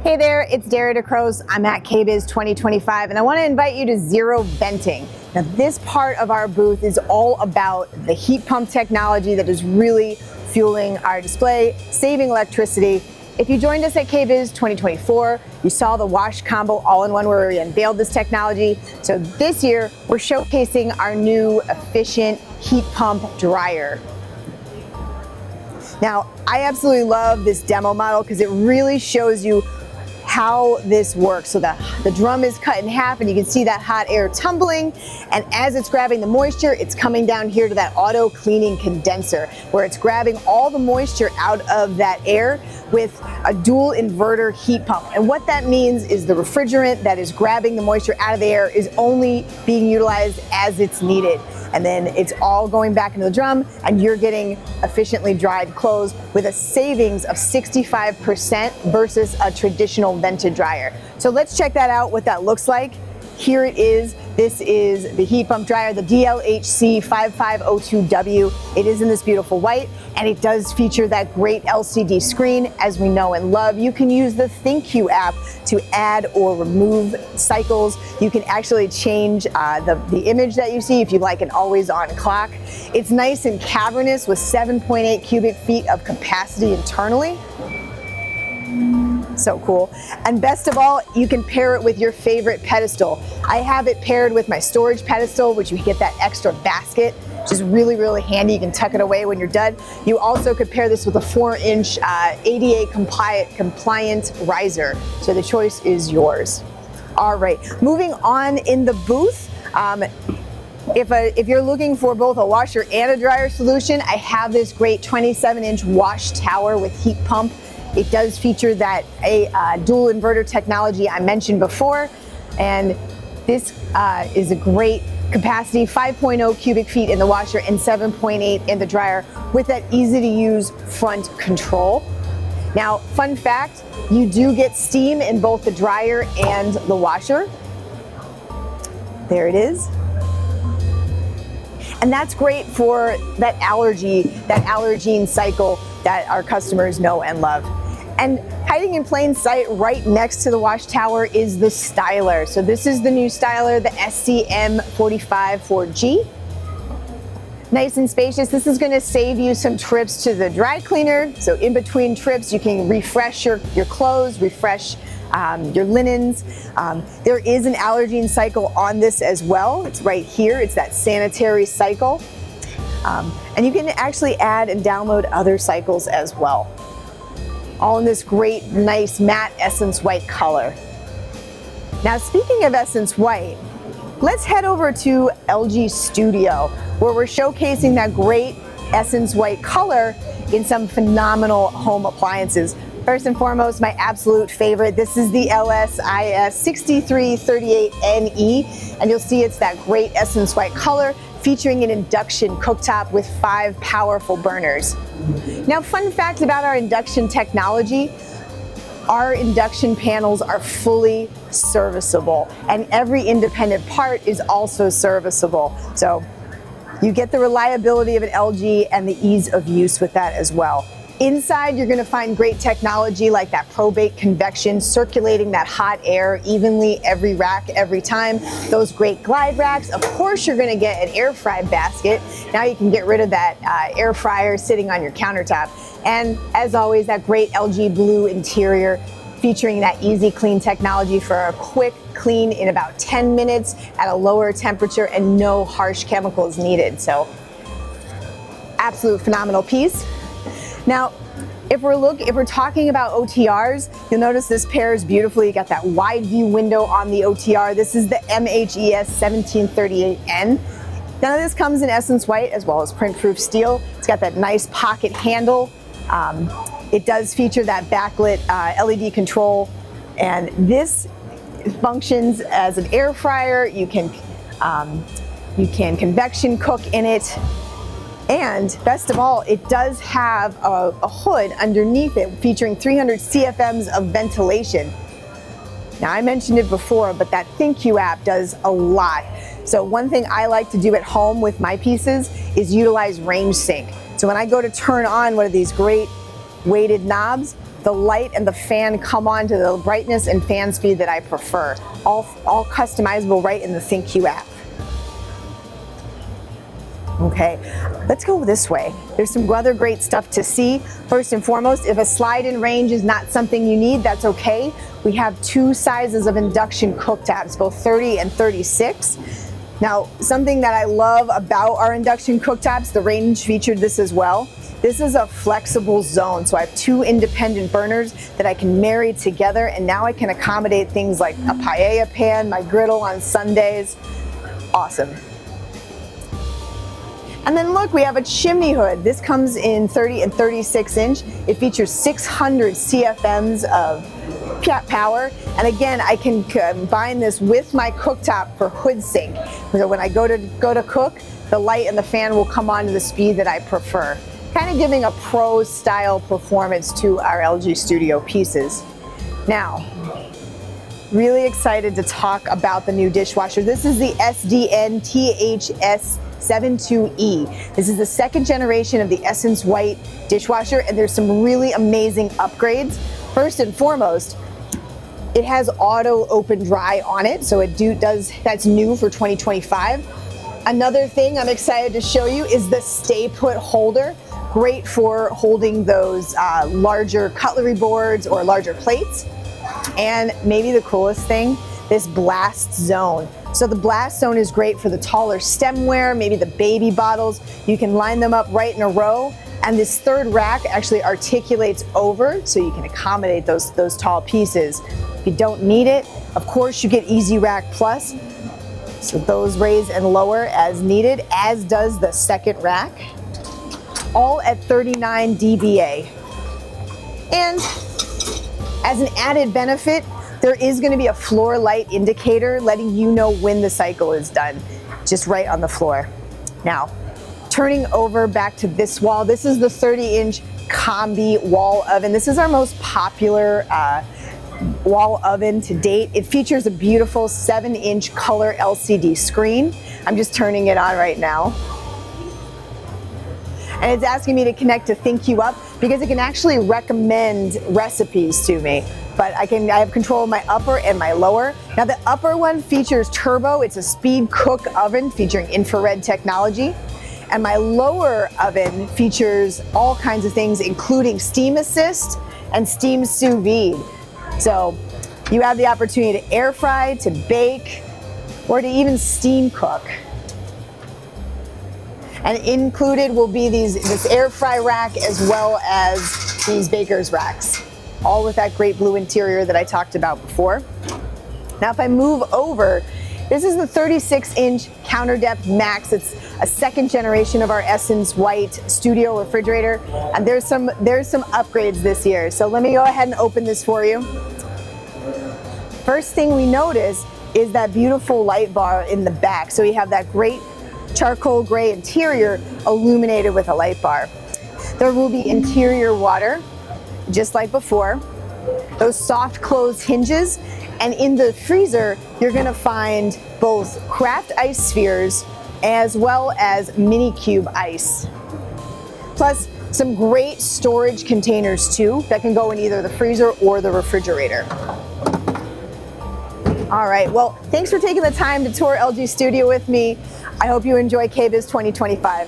Hey there, it's Dara. I'm at KBIS 2025 and I want to invite you to Zero Venting. Now this part of our booth is all about the heat pump technology that is really fueling our display, saving electricity. If you joined us at KBIS 2024, you saw the wash combo all-in-one where we unveiled this technology. So this year we're showcasing our new efficient heat pump dryer. Now I absolutely love this demo model because it really shows you how this works. So the drum is cut in half and you can see that hot air tumbling, and as it's grabbing the moisture, it's coming down here to that auto cleaning condenser where it's grabbing all the moisture out of that air with a dual inverter heat pump. And what that means is the refrigerant that is grabbing the moisture out of the air is only being utilized as it's needed. And then it's all going back into the drum and you're getting efficiently dried clothes with a savings of 65% versus a traditional vented dryer. So let's check that out, what that looks like. Here it is. This is the heat pump dryer, the DLHC 5502W. It is in this beautiful white, and it does feature that great LCD screen as we know and love. You can use the ThinkQ app to add or remove cycles. You can actually change the image that you see if you like an always-on clock. It's nice and cavernous with 7.8 cubic feet of capacity internally. So cool. And best of all, you can pair it with your favorite pedestal. I have it paired with my storage pedestal, which you get that extra basket, which is really, really handy. You can tuck it away when you're done. You also could pair this with a 4-inch ADA compliant riser. So the choice is yours. All right, moving on in the booth. If you're looking for both a washer and a dryer solution, I have this great 27-inch wash tower with heat pump. It does feature that dual inverter technology I mentioned before, and this is a great capacity, 5.0 cubic feet in the washer and 7.8 in the dryer with that easy to use front control. Now, fun fact, you do get steam in both the dryer and the washer. There it is. And that's great for that allergene cycle that our customers know and love. And hiding in plain sight right next to the wash tower is the styler. So this is the new styler, the SCM45 4G. Nice and spacious. This is going to save you some trips to the dry cleaner. So in between trips, you can refresh your clothes, refresh your linens. There is an allergene cycle on this as well. It's right here. It's that sanitary cycle. And you can actually add and download other cycles as well. All in this great, nice matte essence white color. Now, speaking of essence white, let's head over to LG Studio, where we're showcasing that great essence white color in some phenomenal home appliances. First and foremost, my absolute favorite, this is the LSIS 6338NE, and you'll see it's that great essence white color featuring an induction cooktop with 5 powerful burners. Now, fun fact about our induction technology, our induction panels are fully serviceable, and every independent part is also serviceable. So you get the reliability of an LG and the ease of use with that as well. Inside, you're going to find great technology like that probate convection, circulating that hot air evenly every rack, every time. Those great glide racks. Of course, you're going to get an air fry basket. Now you can get rid of that air fryer sitting on your countertop. And as always, that great LG blue interior featuring that easy clean technology for a quick clean in about 10 minutes at a lower temperature and no harsh chemicals needed. So, absolute phenomenal piece. Now, if we're talking about OTRs, you'll notice this pairs beautifully. You got that wide view window on the OTR. This is the MHES 1738N. Now this comes in essence white as well as print-proof steel. It's got that nice pocket handle. It does feature that backlit LED control, and this functions as an air fryer. You can convection cook in it. And best of all, it does have a hood underneath it featuring 300 CFMs of ventilation. Now, I mentioned it before, but that ThinkQ app does a lot. So one thing I like to do at home with my pieces is utilize range sync. So when I go to turn on one of these great weighted knobs, The light and the fan come on to the brightness and fan speed that I prefer. All customizable right in the ThinkQ app. Okay, let's go this way. There's some other great stuff to see. First and foremost, if a slide-in range is not something you need, that's okay. We have 2 sizes of induction cooktops, both 30 and 36. Now, something that I love about our induction cooktops, the range featured this as well. This is a flexible zone, so I have 2 independent burners that I can marry together, and now I can accommodate things like a paella pan, my griddle on Sundays. Awesome. And then look, we have a chimney hood. This comes in 30 and 36 inch. It features 600 CFMs of power. And again, I can combine this with my cooktop for hood sync. So when I go to cook, the light and the fan will come on to the speed that I prefer. Kind of giving a pro style performance to our LG Studio pieces. Now, really excited to talk about the new dishwasher. This is the SDN THS72E. This is the 2nd generation of the Essence White dishwasher, and there's some really amazing upgrades. First and foremost, it has auto open dry on it, so that's new for 2025. Another thing I'm excited to show you is the stay put holder. Great for holding those larger cutlery boards or larger plates. And maybe the coolest thing, this blast zone. So the blast zone is great for the taller stemware, maybe the baby bottles. You can line them up right in a row, and this 3rd rack actually articulates over so you can accommodate those tall pieces. If you don't need it, of course you get Easy Rack Plus. So those raise and lower as needed, as does the 2nd rack. All at 39 dBA. And as an added benefit, there is going to be a floor light indicator letting you know when the cycle is done, just right on the floor. Now, turning over back to this wall, this is the 30-inch Combi wall oven. This is our most popular wall oven to date. It features a beautiful 7-inch color LCD screen. I'm just turning it on right now. And it's asking me to connect to ThinkQ Up because it can actually recommend recipes to me. But I have control of my upper and my lower. Now the upper one features turbo. It's a speed cook oven featuring infrared technology. And my lower oven features all kinds of things, including steam assist and steam sous vide. So you have the opportunity to air fry, to bake, or to even steam cook. And included will be this air fry rack as well as these baker's racks, all with that great blue interior that I talked about before. Now if I move over, this is the 36-inch Counter Depth Max. It's a 2nd generation of our Essence White Studio refrigerator, and there's some upgrades this year. So let me go ahead and open this for you. First thing we notice is that beautiful light bar in the back. So you have that great charcoal gray interior illuminated with a light bar. There will be interior water, just like before. Those soft closed hinges, and in the freezer, you're gonna find both craft ice spheres as well as mini cube ice. Plus, some great storage containers too that can go in either the freezer or the refrigerator. All right, well, thanks for taking the time to tour LG Studio with me. I hope you enjoy KBIS 2025.